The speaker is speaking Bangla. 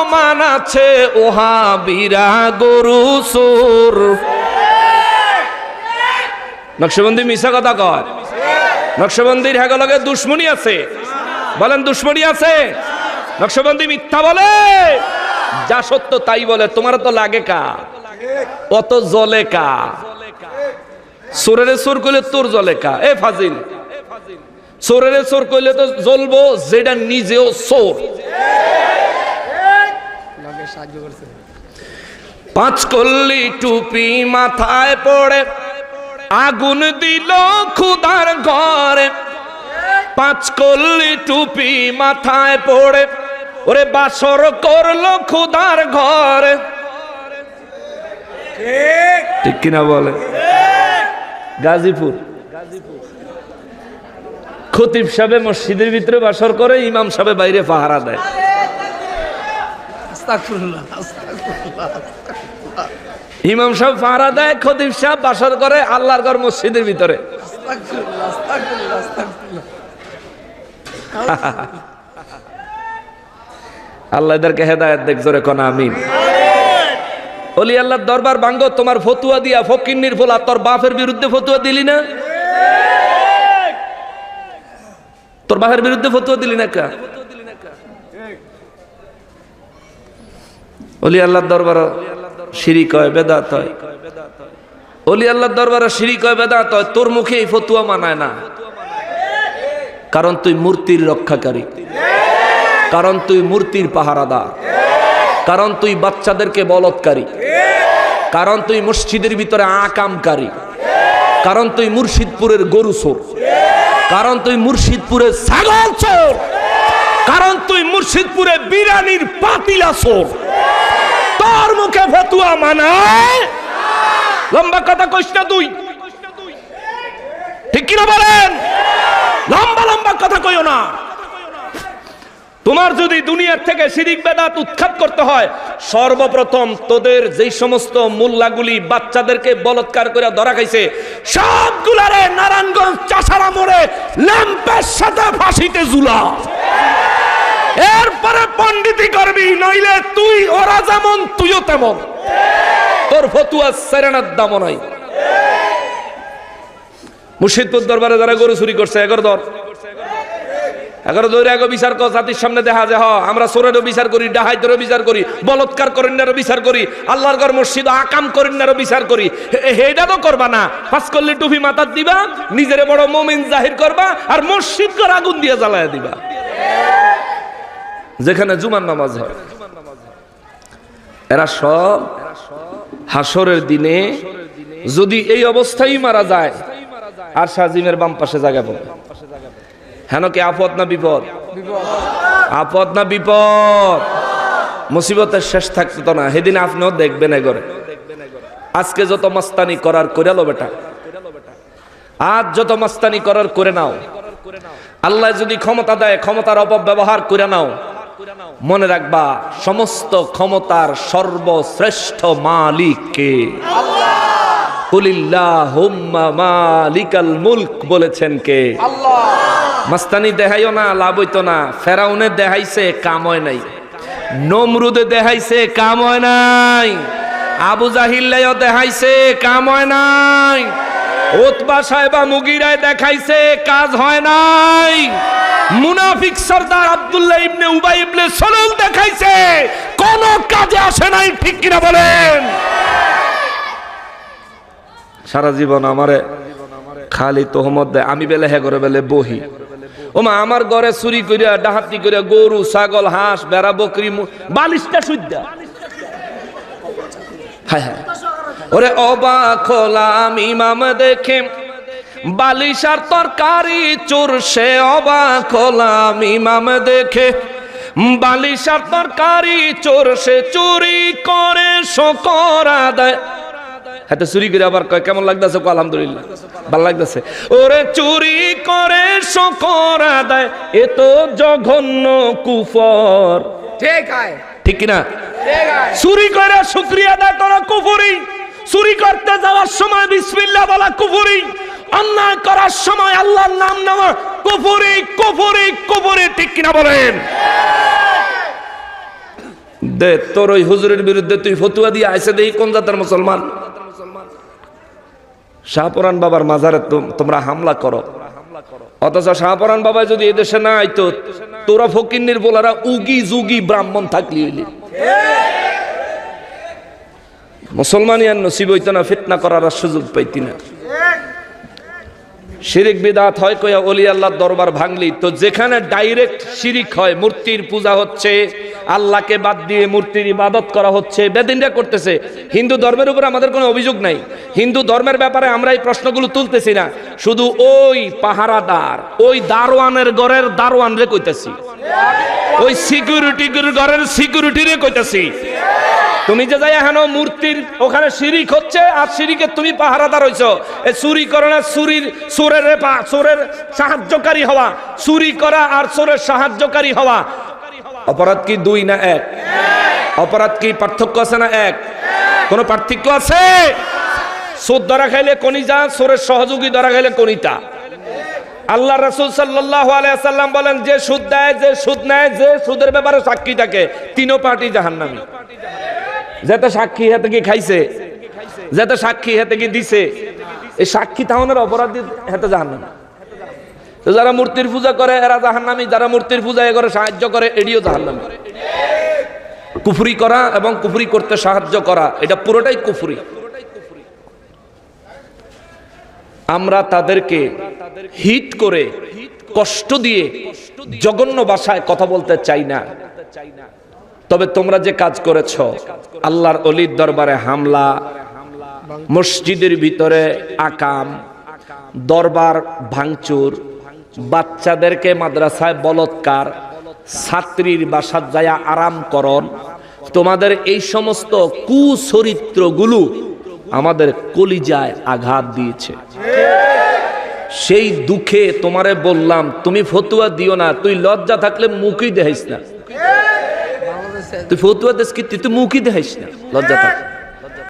প্রমাণ আছে ওহাবিরা গরু চোর। নকশবন্দি মিছা কথা কয়। নকশবন্দির হেগলগে দুশ্মনী আছে, বলেন দুশ্মনী আছে। নকশবন্দি মিথ্যা বলে, যা সত্য তাই বলে। তোমার তো লাগে কা, অত জলে কা? চোরের চোর কইলে তোর জলে কা? এ ফাজিল, চোরের চোর কইলে তো জ্বলবো যেটা নিজেও চোর। পাঁচ কল্লি টুপি মাথায় পড়ে আগুন দিল খুদার ঘরে। পাঁচ কল্লি টুপি মাথায় পড়ে ওরে বাসর করলো খুদার ঘরে। ঠিক কিনা বলে? গাজীপুর খতিব সাহেব মসজিদের ভিতরে বাসর করে, ইমাম সাহেব বাইরে পাহারা দেয়। ইমাম সাহেব পাহারা দেয়, খতিব সাহেব বাসর করে আল্লাহর ঘর মসজিদের ভিতরে। আল্লাহ এদেরকে হেদায়েত দেখ, জোরে কোন আমিন। ওলি আল্লাহর দরবার ভাঙ্গো, তোমার ফতুয়া দিয়া ফকিন্নির ফোলা তোর বাপের বিরুদ্ধে ফতুয়া দিলি না? তোর বাপের বিরুদ্ধে ফতুয়া দিলি না কা? ওলি আল্লাহর দরবার শিরিক হয়, বেদাত হয়। ওলি আল্লাহর দরবার শিরিক হয়, বেদাত হয়। তোর মুখে এই ফতুয়া মানায় না, কারণ তুই মূর্তির রক্ষাকারী, কারণ তুই মূর্তির পাহারাদার, কারণ তুই বাচ্চাদেরকে বলৎকারী, কারণ তুই মসজিদের ভিতরে আকামকারী, কারণ তুই মুর্শিদপুরের গরু চোর, কারণ তুই মুর্শিদপুরের ছাগল চোর, কারণ তুই মুর্শিদপুরে বিরানির পাতিলা চোর। তোর মুখে ফতুয়া মানায়? লম্বা কথা কইস না তুই, ঠিক কিনা বলেন? লম্বা লম্বা কথা কইও না। তোমার যদি দুনিয়ার থেকে শিরিক বেদাত উৎখাত করতে হয়, সর্বপ্রথম তোদের যেই সমস্ত মোল্লাগুলি বাচ্চাদেরকে বলৎকার করে ধরা খাইছে, সবগুলারে নারায়ণগঞ্জ চাষারা মোড়ে ল্যাম্পের সাথে ফাঁসিতে ঝুলা। এরপরে পণ্ডিতি করবি, নইলে তুই ওরা যেমন তুইও তেমন। তোর ফতুয়া সেরেনার দাম নাই। মুর্শিদপুর দরবারে যারা গরু চুরি করছে, 11 ধর, 11 ধরে আগে বিচার কর, জাতির সামনে দেখা যায় আমরা চোরেরও বিচার করি, ডাহাইতেরও বিচার করি, বলৎকার করেনারও বিচার করি, আল্লাহর ঘর মসজিদ আকাম করেনারও বিচার করি। এইটা তো করবা না। পাঁচ কল্লি টুপি মাথার দিবা, নিজের বড় মুমিন জাহির করবা, আর মসজিদ ঘর আগুন দিয়ে জ্বালায় দিবা যেখানে জুমার নামাজ হয়। এরা সব হাসরের দিনে যদি এই অবস্থায় মারা যায়, আর সাজিমের বাম পাশে জায়গা পাবে। হেন কি আপদ না বিপদ? আপদ না বিপদ? মুসিবতের শেষ থাকতো তো না। সেদিন আপনিও দেখবেন এগরে। আজকে যত মাস্তানি করার করে লো বেটা, আজ যত মাস্তানি করার করে নাও। আল্লাহ যদি ক্ষমতা দেয়, ক্ষমতার অপব্যবহার করে নাও। মনে রাখবা, সমস্ত ক্ষমতার সর্বশ্রেষ্ঠ মালিক কে? আল্লাহ। কুলিল্লাহুম্মা মালিকাল মুলক বলেছেন কে? আল্লাহ। মাস্তানি দেখাইও না, লাভ হইতো না। ফেরাউনে দেখাইছে, কাম হয় নাই। নমরুদে দেখাইছে, কাম হয় নাই। আবু জাহিল্লাইও দেখাইছে, কাম হয় নাই। উতবা সাহেবা মুগিরায় দেখাইছে, কাজ হয় নাই। মুনাফিক সরদার আব্দুল্লাহ ইবনে উবাই ইবনে সালুল দেখাইছে, কোন কাজে আসে নাই। ঠিক কিনা বলেন? সারা জীবন আমারে খালি তোহমত দেয়। আমি বেলে হে করে বেলে বহি। ওমা আমার ঘরে চুরি করিয়া ডাহাতি করিয়া গরু ছাগল হাঁস বেড়া বকরি বালিশটা সুদ্ধা। হায় হায়, ওরে অবাক হলাম ইমাম দেখে বালিশ আর তরকারি চোর। সে অবাক হলাম ইমাম দেখে বালিশ আর তরকারি চোর। সে চুরি করে শকর আদায়। হাতে চুরি করে আবার কয় কেমন লাগতেছে? আলহামদুলিল্লাহ, ভালো লাগতেছে। ওরে চুরি করে শকর আদায়, এ তো জঘন্য কুফর। ঠিক কিনা? চুরি করে শুকরিয়া আদায় করা কুফরি। চুরি করতে যাওয়ার সময় বিসমিল্লাহ বলা কুফরি। অন্যায় করার সময় আল্লাহর নাম নেওয়া কুফরি, কুফরি, কুফরি। ঠিক কিনা বলেন? দে তোর ওই হুজুরের বিরুদ্ধে তুই ফতুয়া দিয়ে আইসে দেখি কোন জাতের মুসলমান। শাহপরান বাবার মাজারে তোমরা হামলা করো, অথচ শাহপরান বাবা যদি এদেশে না আইতো তোরা ফকিন্নির বলারা উগি যুগি ব্রাহ্মণ থাকলি হইলি। মুসলমানি আর নসিব হইতো না, ফিতনা করার সুযোগ পাইতি না। শিরিক বিদআত হয় কইয়া ওলি আল্লাহর দরবার ভাঙলি, তো যেখানে ডাইরেক্ট শিরিক হয়, মূর্তির পূজা হচ্ছে, আল্লাহকে বাদ দিয়ে মূর্তির ইবাদত করা হচ্ছে, বেদিনরা করতেছে। হিন্দু ধর্মের উপর আমাদের কোনো অভিযোগ নাই, হিন্দু ধর্মের ব্যাপারে আমরা এই প্রশ্নগুলো তুলতেছি না, শুধু ওই পাহারাদার, ওই দারোয়ানের ঘরের দারোয়ান রে কইতাছি, ওই সিকিউরিটির ঘরের সিকিউরিটি রে কইতাছি। তুমি যে যাই এখন মূর্তির ওখানে শিরিক হচ্ছে, আর শিরিকে তুমি পাহারাদার হইছো। এই চুরি করে না, চোরের সাহায্যকারী হওয়া, চুরি করা আর চোরের সাহায্যকারী হওয়া অপরাধ কি দুই না এক? অপরাধ কি পার্থক্য আছে না এক? কোন পার্থক্য আছে? সুদ ধরা খাইলে কনিজা, চোরের সহযোগী ধরা খাইলে কনিতা। আল্লাহ রাসূল সাল্লাল্লাহু আলাইহি ওয়াসাল্লাম বলেন, যে সুদ দেয়, যে সুদ নেয়, যে সুদের ব্যাপারে সাক্ষী থাকে, তিনও পার্টি জাহান্নামী। যেটা সাক্ষী হাতে কি খাইছে, যেটা সাক্ষী হাতে কি দিছে, এই সাক্ষী তাহনের অপরাধী হাতে জাহান্নামী। তো যারা মূর্তির পূজা করে এরা জাহান্নামী, যারা মূর্তির পূজা করে সাহায্য করে এটিও জাহান্নামী। কুফরি করা এবং কুফরি করতে সাহায্য করা এটা পুরোটাই কুফরি। আমরা তাদেরকে হিট করে কষ্ট দিয়ে জঘন্য ভাষায় কথা বলতে চাই না, তবে তোমরা যে কাজ করেছ, আল্লাহর ওলির দরবারে হামলা, মসজিদের ভিতরে আকাম, দরবার ভাঙচুর, বাচ্চাদেরকে মাদ্রাসায় বলৎকার, ছাত্রীর বাসায় যায় আরামকরণ, তোমাদের এই সমস্ত কুচরিত্রগুলো আমাদের কলিজায় আঘাত দিয়েছে। সেই দুঃখে তোমারে বললাম তুমি ফতুয়া দিও না, তুই লজ্জা থাকলে মুখই দেখাইস না, তুই ফতুয়া দেশ কি তুই মুখই দেখাইস না, লজ্জা থাক।